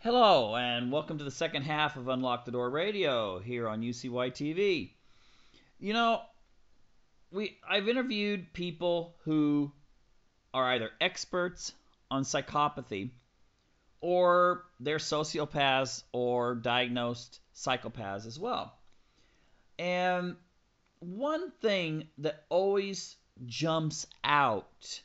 Hello, and welcome to the second half of Unlock the Door Radio here on UCY TV. You know, I've interviewed people who are either experts on psychopathy or they're sociopaths or diagnosed psychopaths as well. And one thing that always jumps out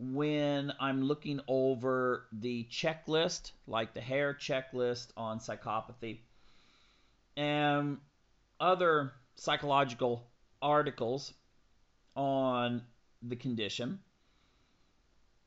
when I'm looking over the checklist, like the hair checklist on psychopathy, and other psychological articles on the condition,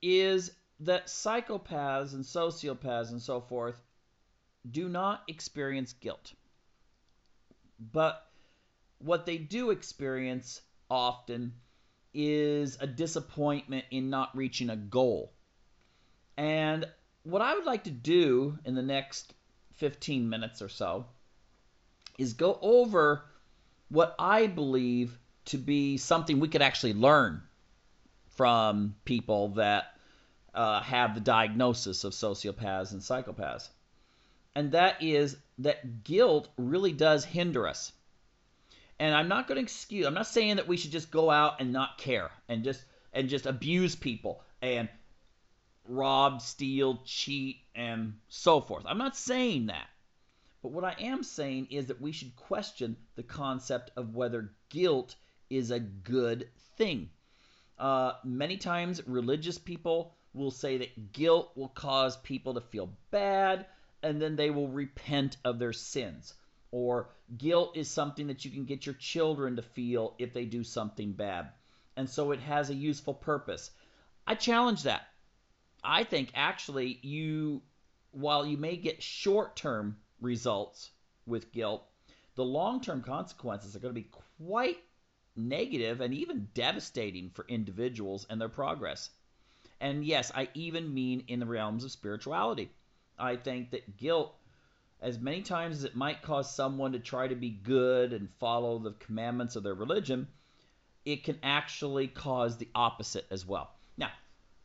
is that psychopaths and sociopaths and so forth do not experience guilt. But what they do experience often is a disappointment in not reaching a goal. And what I would like to do in the next 15 minutes or so is go over what I believe to be something we could actually learn from people that have the diagnosis of sociopaths and psychopaths. And that is that guilt really does hinder us. And I'm not going to I'm not saying that we should just go out and not care and just abuse people and rob, steal, cheat, and so forth. I'm not saying that. But what I am saying is that we should question the concept of whether guilt is a good thing. Many times religious people will say that guilt will cause people to feel bad and then they will repent of their sins. Or guilt is something that you can get your children to feel if they do something bad. And so it has a useful purpose. I challenge that. I think actually while you may get short-term results with guilt, the long-term consequences are going to be quite negative and even devastating for individuals and their progress. And yes, I even mean in the realms of spirituality. I think that guilt, as many times as it might cause someone to try to be good and follow the commandments of their religion, it can actually cause the opposite as well. Now,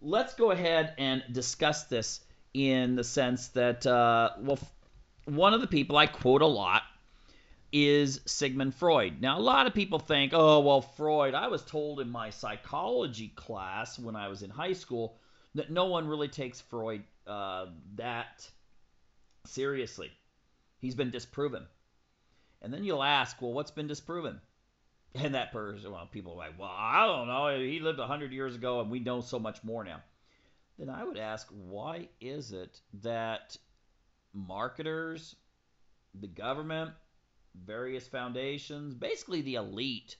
let's go ahead and discuss this in the sense that, one of the people I quote a lot is Sigmund Freud. Now, a lot of people think, oh, well, Freud, I was told in my psychology class when I was in high school that no one really takes Freud that seriously. He's been disproven. And then you'll ask, well, what's been disproven? And that person, well, people are like, well, I don't know. He lived 100 years ago and we know so much more now. Then I would ask, why is it that marketers, the government, various foundations, basically the elite,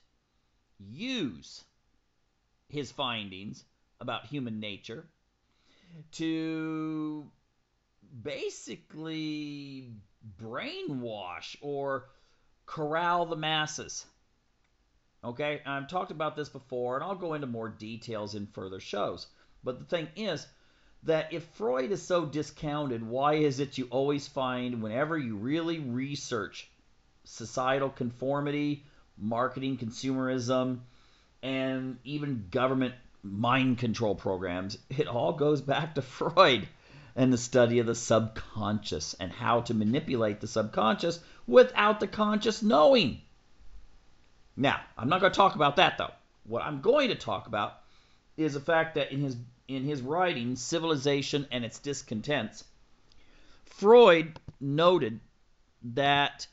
use his findings about human nature to basically brainwash or corral the masses? Okay, I've talked about this before, and I'll go into more details in further shows. But the thing is that if Freud is so discounted, why is it you always find, whenever you really research societal conformity, marketing, consumerism, and even government mind control programs, it all goes back to Freud and the study of the subconscious and how to manipulate the subconscious without the conscious knowing. Now, I'm not going to talk about that, though. What I'm going to talk about is the fact that in his writing, Civilization and Its Discontents, Freud noted that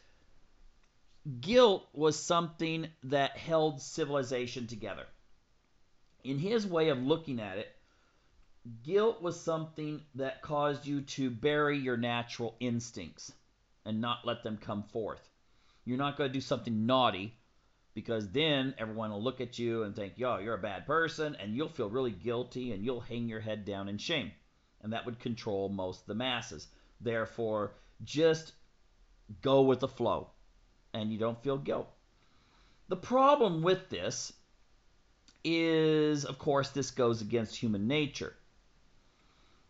guilt was something that held civilization together. In his way of looking at it, guilt was something that caused you to bury your natural instincts and not let them come forth. You're not going to do something naughty, because then everyone will look at you and think, yo, you're a bad person, and you'll feel really guilty, and you'll hang your head down in shame. And that would control most of the masses. Therefore, just go with the flow, and you don't feel guilt. The problem with this is, of course, this goes against human nature.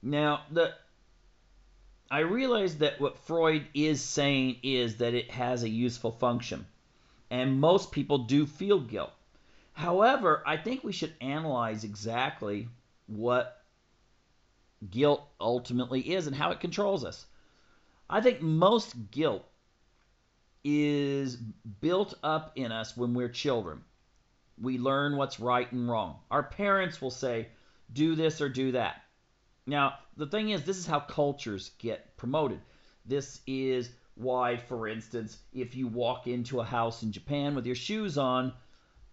Now, I realize that what Freud is saying is that it has a useful function. And most people do feel guilt. However, I think we should analyze exactly what guilt ultimately is and how it controls us. I think most guilt is built up in us when we're children. We learn what's right and wrong. Our parents will say, do this or do that. Now, the thing is, this is how cultures get promoted. This is why, for instance, if you walk into a house in Japan with your shoes on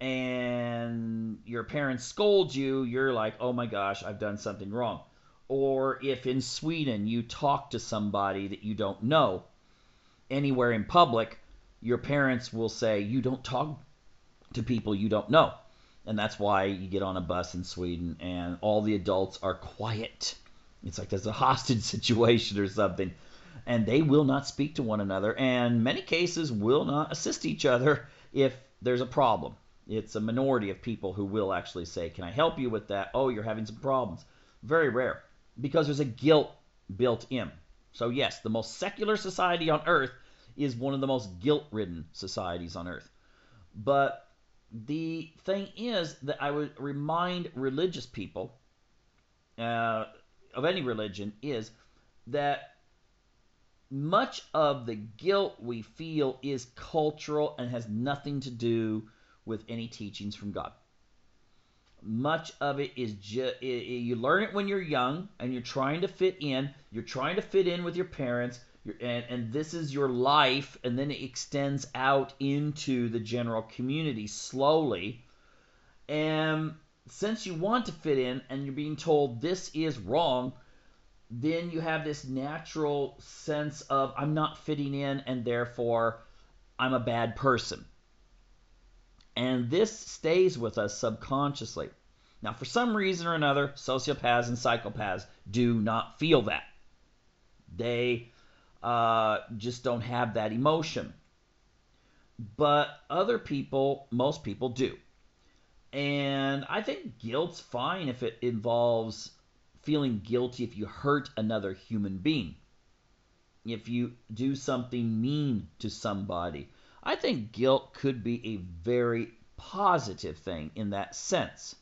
and your parents scold you, you're like, oh my gosh, I've done something wrong. Or if in Sweden you talk to somebody that you don't know anywhere in public, your parents will say, you don't talk to people you don't know. And that's why you get on a bus in Sweden and all the adults are quiet. It's like there's a hostage situation or something. And they will not speak to one another, and in many cases will not assist each other if there's a problem. It's a minority of people who will actually say, can I help you with that? Oh, you're having some problems. Very rare, because there's a guilt built in. So yes, the most secular society on earth is one of the most guilt-ridden societies on earth. But the thing is that I would remind religious people of any religion is that much of the guilt we feel is cultural and has nothing to do with any teachings from God. Much of it is just, you learn it when you're young and you're trying to fit in. You're trying to fit in with your parents, and this is your life, and then it extends out into the general community slowly. And since you want to fit in and you're being told this is wrong, then you have this natural sense of I'm not fitting in and therefore I'm a bad person. And this stays with us subconsciously. Now, for some reason or another, sociopaths and psychopaths do not feel that. They just don't have that emotion. But other people, most people do. And I think guilt's fine if it involves feeling guilty if you hurt another human being, if you do something mean to somebody. I think guilt could be a very positive thing in that sense.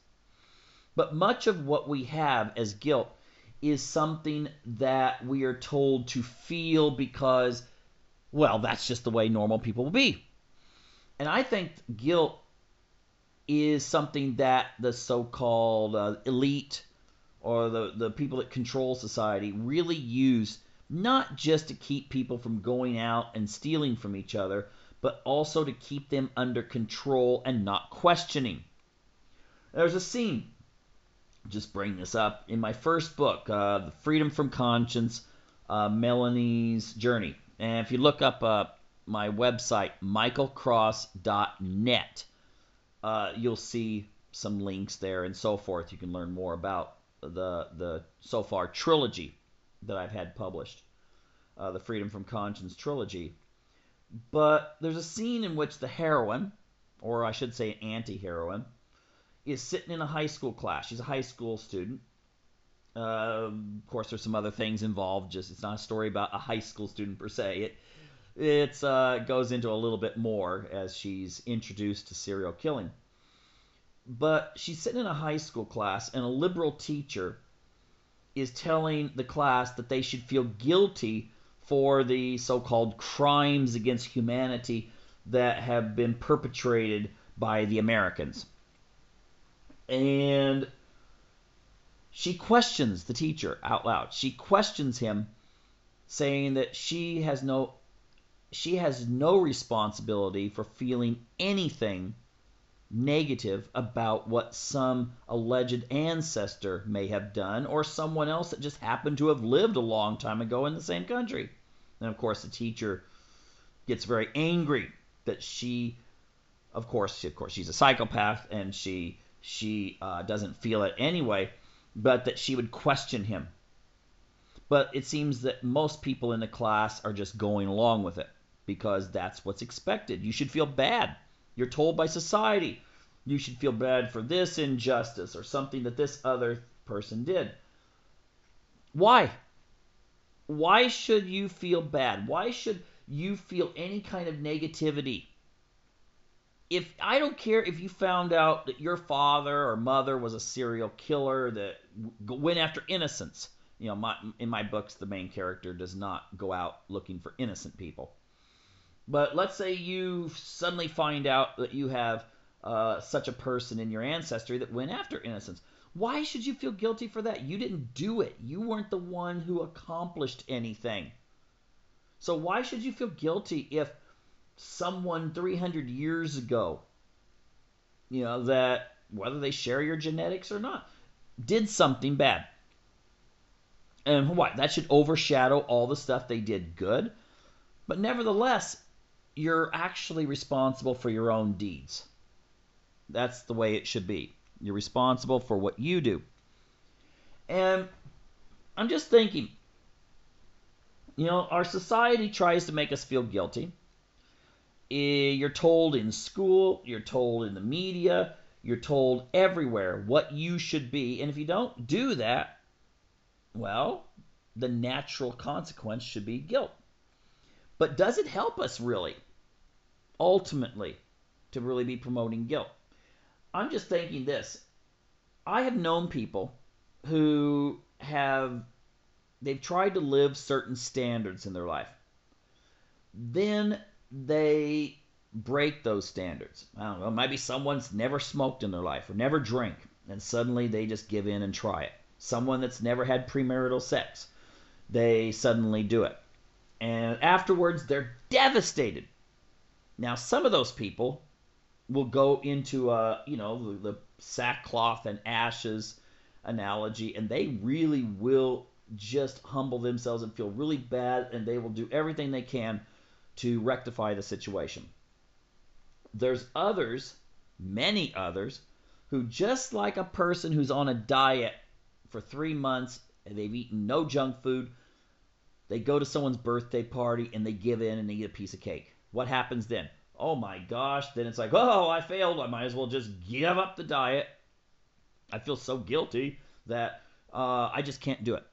But much of what we have as guilt is something that we are told to feel because, well, that's just the way normal people will be. And I think guilt is something that the so-called elite or the people that control society really use, not just to keep people from going out and stealing from each other, but also to keep them under control and not questioning. There's a scene, just bring this up, in my first book, The Freedom from Conscience, Melanie's Journey. And if you look up my website, michaelcross.net, you'll see some links there and so forth. You can learn more about the so far trilogy that I've had published, the Freedom from Conscience trilogy. But there's a scene in which the heroine, or I should say anti-heroine, is sitting in a high school class. She's a high school student. Of course, there's some other things involved. Just it's not a story about a high school student per se. It goes into a little bit more as she's introduced to serial killing. But she's sitting in a high school class, and a liberal teacher is telling the class that they should feel guilty for the so-called crimes against humanity that have been perpetrated by the Americans. And she questions the teacher out loud. She questions him, saying that she has no responsibility for feeling anything negative about what some alleged ancestor may have done or someone else that just happened to have lived a long time ago in the same country. And of course the teacher gets very angry that she, of course she's a psychopath and she doesn't feel it anyway, but that she would question him. But it seems that most people in the class are just going along with it because that's what's expected. You should feel bad. You're told by society you should feel bad for this injustice or something that this other person did. Why? Why should you feel bad? Why should you feel any kind of negativity? If I don't care if you found out that your father or mother was a serial killer that went after innocents, in my books, the main character does not go out looking for innocent people. But let's say you suddenly find out that you have such a person in your ancestry that went after innocence. Why should you feel guilty for that? You didn't do it. You weren't the one who accomplished anything. So why should you feel guilty if someone 300 years ago, that whether they share your genetics or not, did something bad? And why? That should overshadow all the stuff they did good. But nevertheless, you're actually responsible for your own deeds. That's the way it should be. You're responsible for what you do. And I'm just thinking, our society tries to make us feel guilty. You're told in school, you're told in the media, you're told everywhere what you should be. And if you don't do that, well, the natural consequence should be guilt. But does it help us really, ultimately, to really be promoting guilt? I'm just thinking this. I have known people who they've tried to live certain standards in their life. Then they break those standards. I don't know, maybe someone's never smoked in their life or never drank, and suddenly they just give in and try it. Someone that's never had premarital sex, they suddenly do it. And afterwards, they're devastated. Now, some of those people will go into the sackcloth and ashes analogy, and they really will just humble themselves and feel really bad, and they will do everything they can to rectify the situation. There's others, many others, who just like a person who's on a diet for 3 months and they've eaten no junk food, they go to someone's birthday party and they give in and they eat a piece of cake. What happens then? Oh my gosh, then it's like, oh, I failed. I might as well just give up the diet. I feel so guilty that I just can't do it.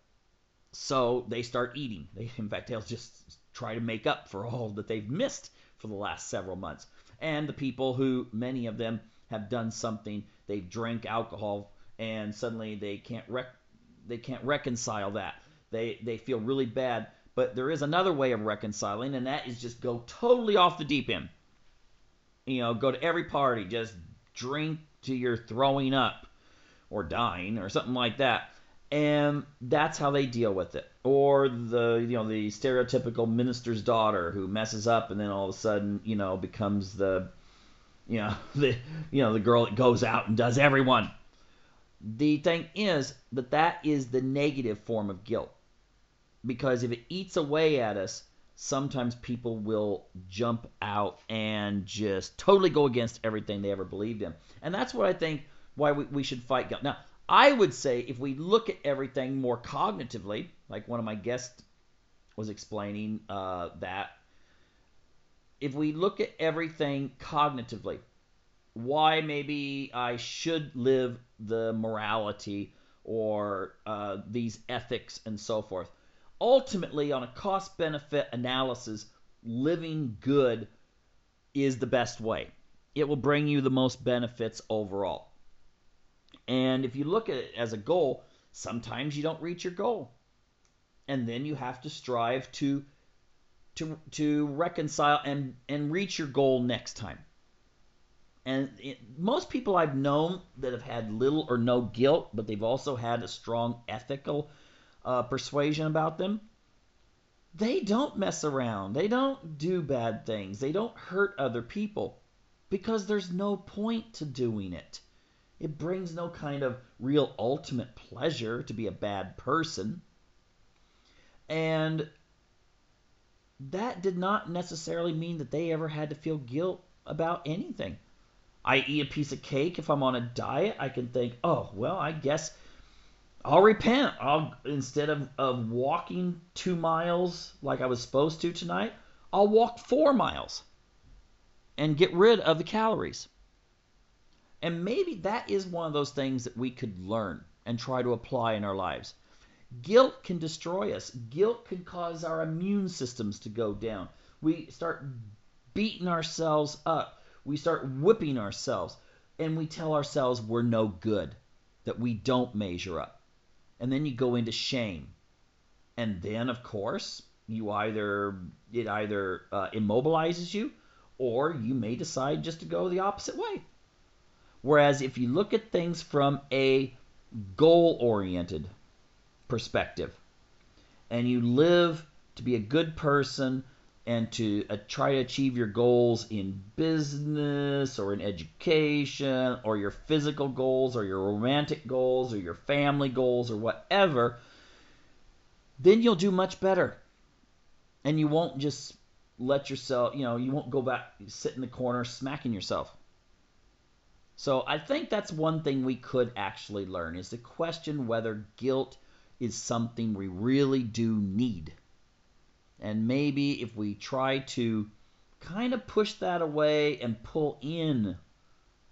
So they start eating. In fact, they'll just try to make up for all that they've missed for the last several months. And the people who, many of them, have done something, they've drank alcohol, and suddenly they can't reconcile that. They feel really bad. But there is another way of reconciling, and that is just go totally off the deep end. Go to every party, just drink till you're throwing up or dying or something like that. And that's how they deal with it. Or the stereotypical minister's daughter who messes up and then all of a sudden, becomes the girl that goes out and does everyone. The thing is that is the negative form of guilt. Because if it eats away at us, sometimes people will jump out and just totally go against everything they ever believed in. And that's what I think why we should fight guilt. Now, I would say if we look at everything more cognitively, like one of my guests was explaining that, if we look at everything cognitively, why maybe I should live the morality or these ethics and so forth. Ultimately, on a cost-benefit analysis, living good is the best way. It will bring you the most benefits overall. And if you look at it as a goal, sometimes you don't reach your goal. And then you have to strive to reconcile and reach your goal next time. And most people I've known that have had little or no guilt, but they've also had a strong ethical persuasion about them, they don't mess around. They don't do bad things. They don't hurt other people because there's no point to doing it. It brings no kind of real ultimate pleasure to be a bad person. And that did not necessarily mean that they ever had to feel guilt about anything. I eat a piece of cake. If I'm on a diet, I can think, oh, well, I guess I'll repent. Instead of walking 2 miles like I was supposed to tonight, I'll walk 4 miles and get rid of the calories. And maybe that is one of those things that we could learn and try to apply in our lives. Guilt can destroy us. Guilt can cause our immune systems to go down. We start beating ourselves up. We start whipping ourselves. And we tell ourselves we're no good, that we don't measure up. and then you go into shame. And then, of course, it either immobilizes you, or you may decide just to go the opposite way. Whereas if you look at things from a goal-oriented perspective, and you live to be a good person and to try to achieve your goals in business or in education or your physical goals or your romantic goals or your family goals or whatever, then you'll do much better. And you won't just let yourself, you won't go back, sit in the corner smacking yourself. So I think that's one thing we could actually learn, is to question whether guilt is something we really do need. And maybe if we try to kind of push that away and pull in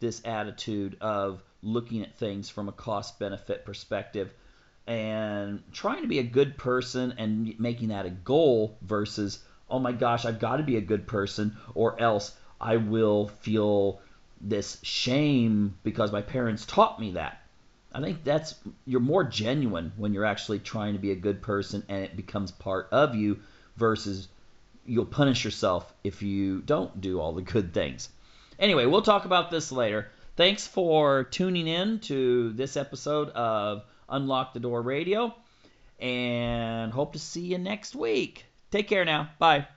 this attitude of looking at things from a cost-benefit perspective and trying to be a good person and making that a goal versus, oh my gosh, I've got to be a good person or else I will feel this shame because my parents taught me that. I think you're more genuine when you're actually trying to be a good person and it becomes part of you versus you'll punish yourself if you don't do all the good things. Anyway, we'll talk about this later. Thanks for tuning in to this episode of Unlock the Door Radio, and hope to see you next week. Take care now. Bye.